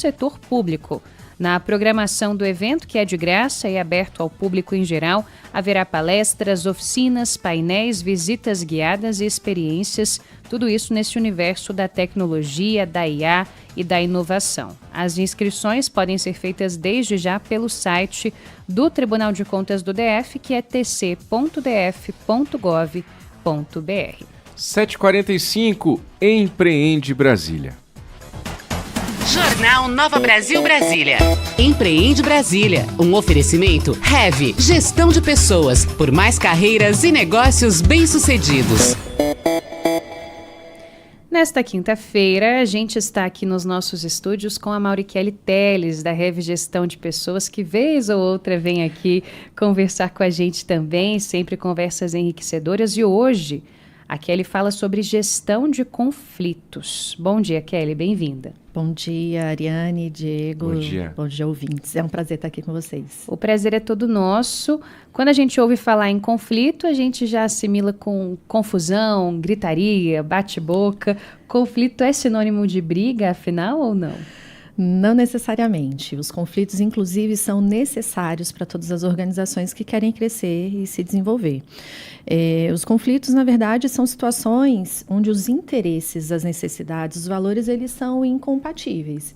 setor público. Na programação do evento, que é de graça e aberto ao público em geral, haverá palestras, oficinas, painéis, visitas guiadas e experiências, tudo isso nesse universo da tecnologia, da IA e da inovação. As inscrições podem ser feitas desde já pelo site do Tribunal de Contas do DF, que é tc.df.gov.br. 7h45, Empreende Brasília. Jornal Nova Brasil Brasília. Empreende Brasília. Um oferecimento Heavy, gestão de pessoas, por mais carreiras e negócios bem-sucedidos. Nesta quinta-feira, a gente está aqui nos nossos estúdios com a Maurikelly Teles, da Heavy Gestão de Pessoas, que vez ou outra vem aqui conversar com a gente também, sempre conversas enriquecedoras. E hoje, a Kelly fala sobre gestão de conflitos. Bom dia, Kelly, bem-vinda. Bom dia, Ariane, Diego. Bom dia. Bom dia, ouvintes. É um prazer estar aqui com vocês. O prazer é todo nosso. Quando a gente ouve falar em conflito, a gente já assimila com confusão, gritaria, bate-boca. Conflito é sinônimo de briga, afinal, ou não? Não necessariamente. Os conflitos, inclusive, são necessários para todas as organizações que querem crescer e se desenvolver. Os conflitos, na verdade, são situações onde os interesses, as necessidades, os valores, eles são incompatíveis.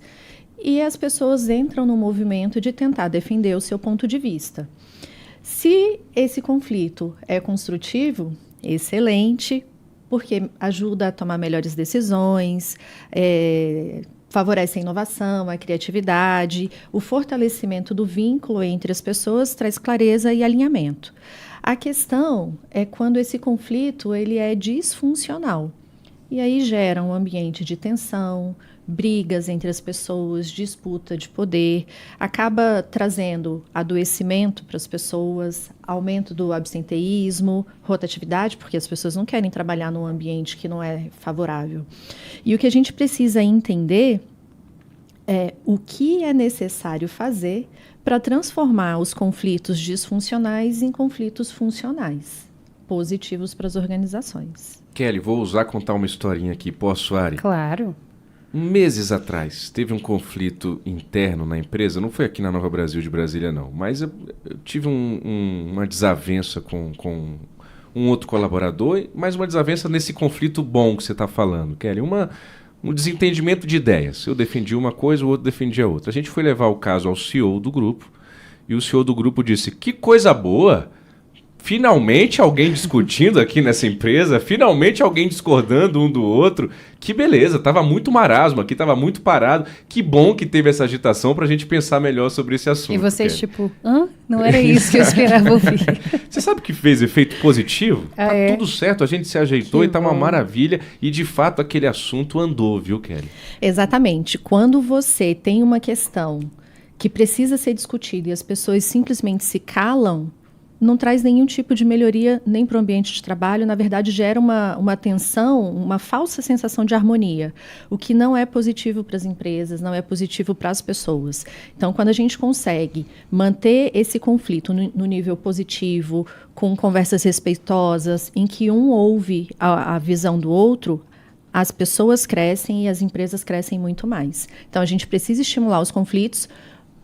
E as pessoas entram no movimento de tentar defender o seu ponto de vista. Se esse conflito é construtivo, excelente, porque ajuda a tomar melhores decisões, favorece a inovação, a criatividade, o fortalecimento do vínculo entre as pessoas, traz clareza e alinhamento. A questão é quando esse conflito ele é disfuncional. E aí gera um ambiente de tensão, brigas entre as pessoas, disputa de poder, acaba trazendo adoecimento para as pessoas, aumento do absenteísmo, rotatividade, porque as pessoas não querem trabalhar num ambiente que não é favorável. E o que a gente precisa entender é o que é necessário fazer para transformar os conflitos disfuncionais em conflitos funcionais, positivos para as organizações. Kelly, vou contar uma historinha aqui. Posso, Ari? Claro. Meses atrás, teve um conflito interno na empresa, não foi aqui na Nova Brasil de Brasília, não, mas eu tive uma desavença com um outro colaborador, mas uma desavença nesse conflito bom que você está falando, Kelly, um desentendimento de ideias. Eu defendi uma coisa, o outro defendia outra. A gente foi levar o caso ao CEO do grupo, e o CEO do grupo disse, que coisa boa! Finalmente alguém discutindo aqui nessa empresa, finalmente alguém discordando um do outro. Que beleza, tava muito marasmo aqui, tava muito parado. Que bom que teve essa agitação pra gente pensar melhor sobre esse assunto. E vocês tipo, não era isso que eu esperava ouvir. Você sabe que fez efeito positivo? Tá tudo certo, a gente se ajeitou e tá uma maravilha. E de fato aquele assunto andou, viu, Kelly? Exatamente. Quando você tem uma questão que precisa ser discutida e as pessoas simplesmente se calam, não traz nenhum tipo de melhoria nem para o ambiente de trabalho, na verdade gera uma tensão, uma falsa sensação de harmonia, o que não é positivo para as empresas, não é positivo para as pessoas. Então, quando a gente consegue manter esse conflito no nível positivo, com conversas respeitosas, em que um ouve a visão do outro, as pessoas crescem e as empresas crescem muito mais. Então, a gente precisa estimular os conflitos,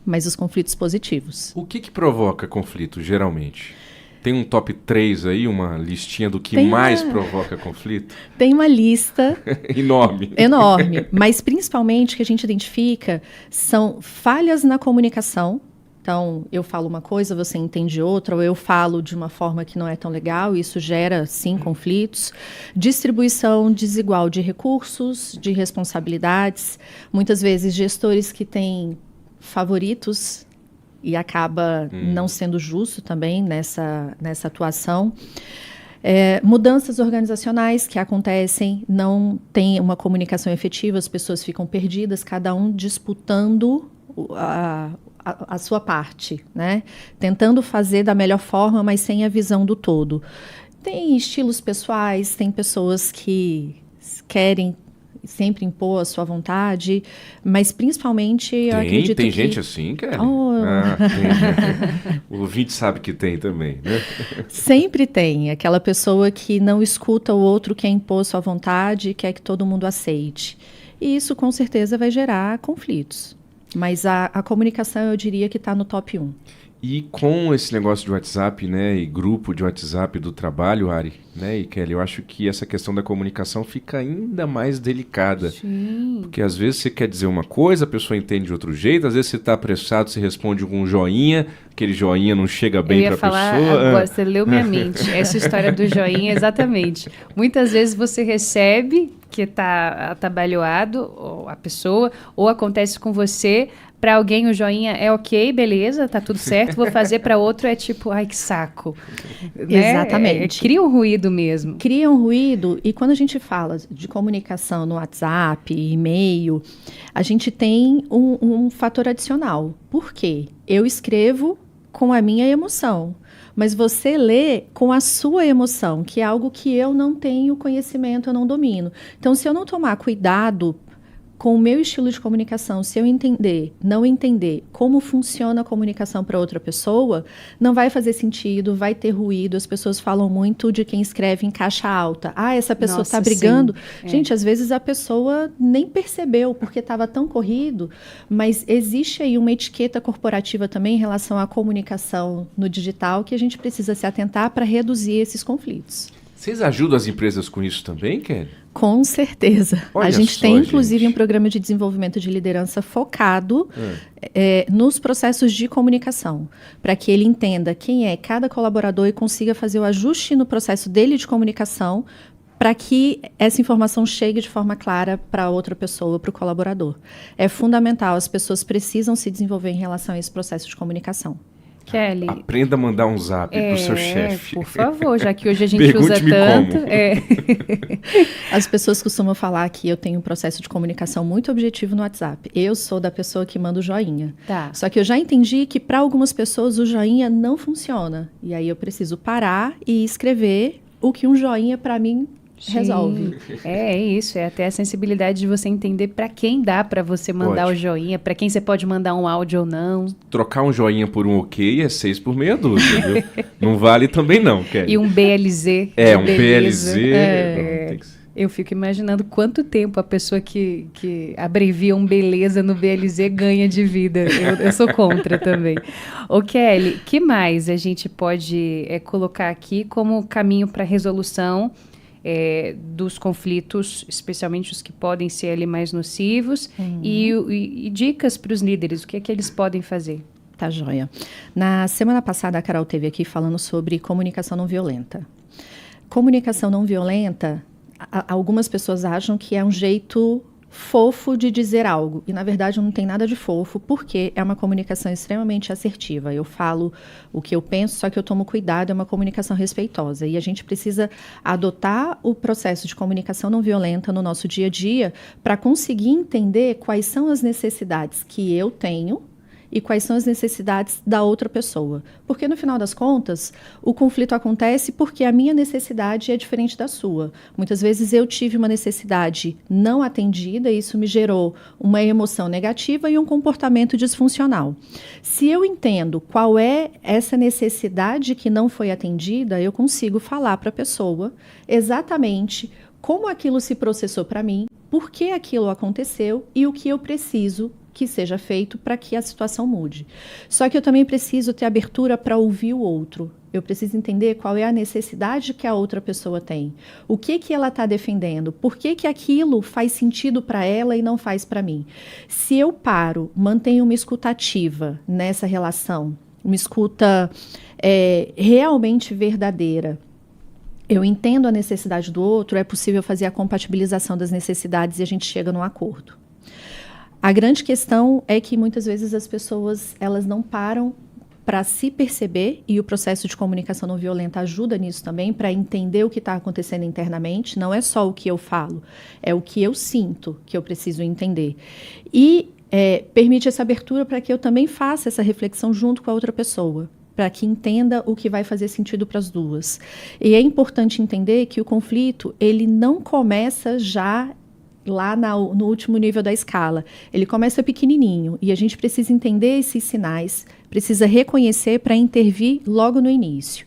mas os conflitos positivos. O que provoca conflito, geralmente? Tem um top 3 aí, uma listinha do que mais provoca conflito? Tem uma lista... Enorme. Mas, principalmente, o que a gente identifica são falhas na comunicação. Então, eu falo uma coisa, você entende outra, ou eu falo de uma forma que não é tão legal, e isso gera, sim, conflitos. Distribuição desigual de recursos, de responsabilidades. Muitas vezes, gestores que têm favoritos e acaba não sendo justo também nessa atuação. Mudanças organizacionais que acontecem, não tem uma comunicação efetiva, as pessoas ficam perdidas, cada um disputando a sua parte, né? Tentando fazer da melhor forma, mas sem a visão do todo. Tem estilos pessoais, tem pessoas que querem sempre impor a sua vontade, mas principalmente eu acredito tem que... gente assim, cara? O ouvinte sabe que tem também, né? Sempre tem aquela pessoa que não escuta o outro, quer impor a sua vontade e quer que todo mundo aceite. E isso com certeza vai gerar conflitos. Mas a comunicação, eu diria que está no top 1. E com esse negócio de WhatsApp, né, e grupo de WhatsApp do trabalho, Ari, né, e Kelly, eu acho que essa questão da comunicação fica ainda mais delicada. Sim. Porque às vezes você quer dizer uma coisa, a pessoa entende de outro jeito, às vezes você está apressado, você responde com um joinha, aquele joinha não chega bem para a pessoa. Eu ia falar agora, você leu minha mente, essa história do joinha, exatamente. Muitas vezes você recebe que está atabalhoado, a pessoa, ou acontece com você. Para alguém o joinha é ok, beleza, tá tudo certo, vou fazer, para outro é tipo, ai que saco. Né? Exatamente. Cria um ruído mesmo. Cria um ruído, e quando a gente fala de comunicação no WhatsApp, e-mail, a gente tem um fator adicional. Por quê? Eu escrevo com a minha emoção, mas você lê com a sua emoção, que é algo que eu não tenho conhecimento, eu não domino. Então, se eu não tomar cuidado com o meu estilo de comunicação, se eu não entender como funciona a comunicação para outra pessoa, não vai fazer sentido, vai ter ruído. As pessoas falam muito de quem escreve em caixa alta. Ah, essa pessoa está brigando. Gente, às vezes a pessoa nem percebeu porque estava tão corrido, mas existe aí uma etiqueta corporativa também em relação à comunicação no digital que a gente precisa se atentar para reduzir esses conflitos. Vocês ajudam as empresas com isso também, Kelly? Com certeza. Olha a gente só, tem, inclusive, gente, um programa de desenvolvimento de liderança focado nos processos de comunicação, para que ele entenda quem é cada colaborador e consiga fazer o ajuste no processo dele de comunicação para que essa informação chegue de forma clara para outra pessoa, para o colaborador. É fundamental, as pessoas precisam se desenvolver em relação a esse processo de comunicação. Kelly, aprenda a mandar um zap pro seu chefe. Por favor, já que hoje a gente Pergunte-me usa tanto. como. As pessoas costumam falar que eu tenho um processo de comunicação muito objetivo no WhatsApp. Eu sou da pessoa que manda o joinha. Tá. Só que eu já entendi que para algumas pessoas o joinha não funciona. E aí eu preciso parar e escrever o que um joinha para mim resolve. É isso, é até a sensibilidade de você entender para quem dá para você mandar o joinha, para quem você pode mandar um áudio ou não. Trocar um joinha por um ok é 6 por meia dúzia, viu? Não vale também não, Kelly. E um BLZ. Um BLZ. Não, eu fico imaginando quanto tempo a pessoa que abrevia um beleza no BLZ ganha de vida. Eu sou contra também. Ô Kelly, que mais a gente pode colocar aqui como caminho para resolução dos conflitos, especialmente os que podem ser ali mais nocivos, e dicas para os líderes, o que é que eles podem fazer? Tá joia. Na semana passada, a Carol esteve aqui falando sobre comunicação não violenta. Comunicação não violenta, algumas pessoas acham que é um jeito fofo de dizer algo, e na verdade não tem nada de fofo, porque é uma comunicação extremamente assertiva. Eu falo o que eu penso, só que eu tomo cuidado, é uma comunicação respeitosa, e a gente precisa adotar o processo de comunicação não violenta no nosso dia a dia para conseguir entender quais são as necessidades que eu tenho e quais são as necessidades da outra pessoa. Porque, no final das contas, o conflito acontece porque a minha necessidade é diferente da sua. Muitas vezes eu tive uma necessidade não atendida e isso me gerou uma emoção negativa e um comportamento disfuncional. Se eu entendo qual é essa necessidade que não foi atendida, eu consigo falar para a pessoa exatamente como aquilo se processou para mim, por que aquilo aconteceu e o que eu preciso que seja feito para que a situação mude. Só que eu também preciso ter abertura para ouvir o outro. Eu preciso entender qual é a necessidade que a outra pessoa tem. O que ela está defendendo? Por que aquilo faz sentido para ela e não faz para mim? Se eu paro, mantenho uma escuta ativa nessa relação, uma escuta realmente verdadeira, eu entendo a necessidade do outro, é possível fazer a compatibilização das necessidades e a gente chega num acordo. A grande questão é que muitas vezes as pessoas elas não param para se perceber, e o processo de comunicação não violenta ajuda nisso também, para entender o que está acontecendo internamente. Não é só o que eu falo, é o que eu sinto que eu preciso entender. E permite essa abertura para que eu também faça essa reflexão junto com a outra pessoa, para que entenda o que vai fazer sentido para as duas. E é importante entender que o conflito ele não começa já lá no último nível da escala. Ele começa pequenininho e a gente precisa entender esses sinais, precisa reconhecer para intervir logo no início.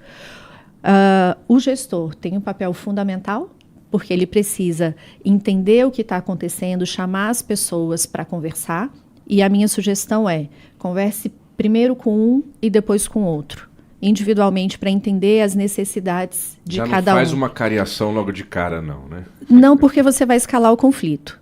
O gestor tem um papel fundamental, porque ele precisa entender o que está acontecendo, chamar as pessoas para conversar, E a minha sugestão é, converse primeiro com um e depois com outro, individualmente, para entender as necessidades de cada um. Já não faz uma cariação logo de cara, não, né? Não, porque você vai escalar o conflito.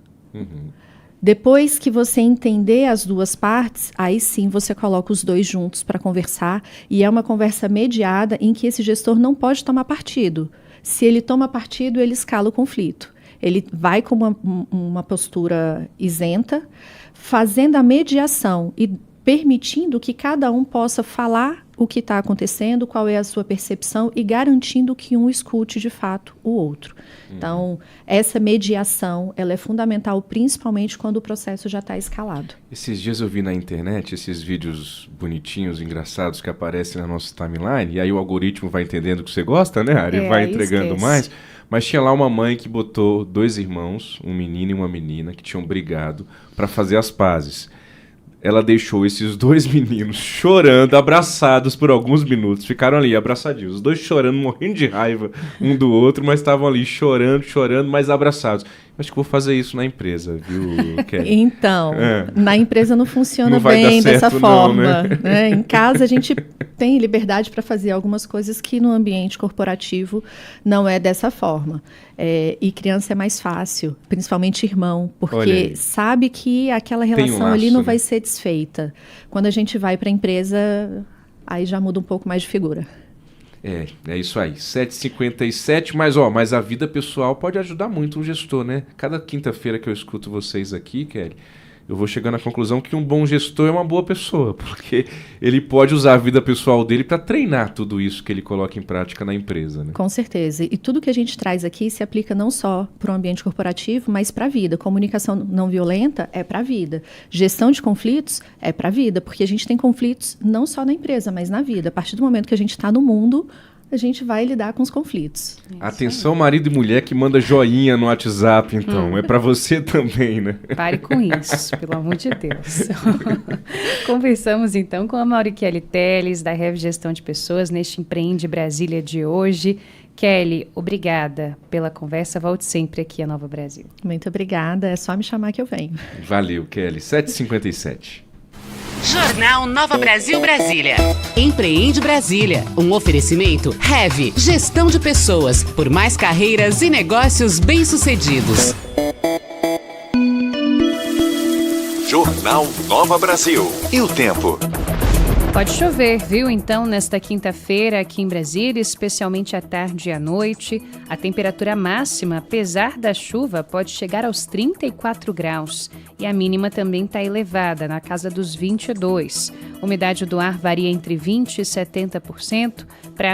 Depois que você entender as duas partes, aí sim você coloca os dois juntos para conversar, e é uma conversa mediada em que esse gestor não pode tomar partido. Se ele toma partido, ele escala o conflito. Ele vai com uma postura isenta, fazendo a mediação e permitindo que cada um possa falar o que está acontecendo, qual é a sua percepção e garantindo que um escute de fato o outro. Então, essa mediação, ela é fundamental, principalmente quando o processo já está escalado. Esses dias eu vi na internet esses vídeos bonitinhos, engraçados que aparecem na nossa timeline, e aí o algoritmo vai entendendo que você gosta, né, Ari? Vai entregando mais. Mas tinha lá uma mãe que botou 2 irmãos, um menino e uma menina, que tinham brigado para fazer as pazes. Ela deixou esses 2 meninos chorando, abraçados por alguns minutos. Ficaram ali abraçadinhos. Os 2 chorando, morrendo de raiva um do outro, mas estavam ali chorando, mas abraçados. Acho que vou fazer isso na empresa, viu, Kelly? Então, na empresa não funciona bem dessa forma. Né? Em casa a gente tem liberdade para fazer algumas coisas que no ambiente corporativo não é dessa forma. E criança é mais fácil, principalmente irmão, porque sabe que aquela relação ali não vai ser desfeita. Quando a gente vai para a empresa, aí já muda um pouco mais de figura. É isso aí, 7h57, mas a vida pessoal pode ajudar muito um gestor, né? Cada quinta-feira que eu escuto vocês aqui, Kelly, eu vou chegando à conclusão que um bom gestor é uma boa pessoa, porque ele pode usar a vida pessoal dele para treinar tudo isso que ele coloca em prática na empresa, né? Com certeza. E tudo que a gente traz aqui se aplica não só para o ambiente corporativo, mas para a vida. Comunicação não violenta é para a vida. Gestão de conflitos é para a vida, porque a gente tem conflitos não só na empresa, mas na vida. A partir do momento que a gente está no mundo, a gente vai lidar com os conflitos. Atenção, marido e mulher que manda joinha no WhatsApp, então. É para você também, né? Pare com isso, pelo amor de Deus. Conversamos, então, com a Maurikelly Telles, da Hev Gestão de Pessoas, neste Empreende Brasília de hoje. Kelly, obrigada pela conversa. Volte sempre aqui a Nova Brasil. Muito obrigada. É só me chamar que eu venho. Valeu, Kelly. 7h57. Jornal Nova Brasil Brasília. Empreende Brasília. Um oferecimento Hev, Gestão de Pessoas, por mais carreiras e negócios bem-sucedidos. Jornal Nova Brasil. E o tempo? Pode chover, viu? Então, nesta quinta-feira aqui em Brasília, especialmente à tarde e à noite, a temperatura máxima, apesar da chuva, pode chegar aos 34 graus. E a mínima também está elevada, na casa dos 22. A umidade do ar varia entre 20% e 70%. Para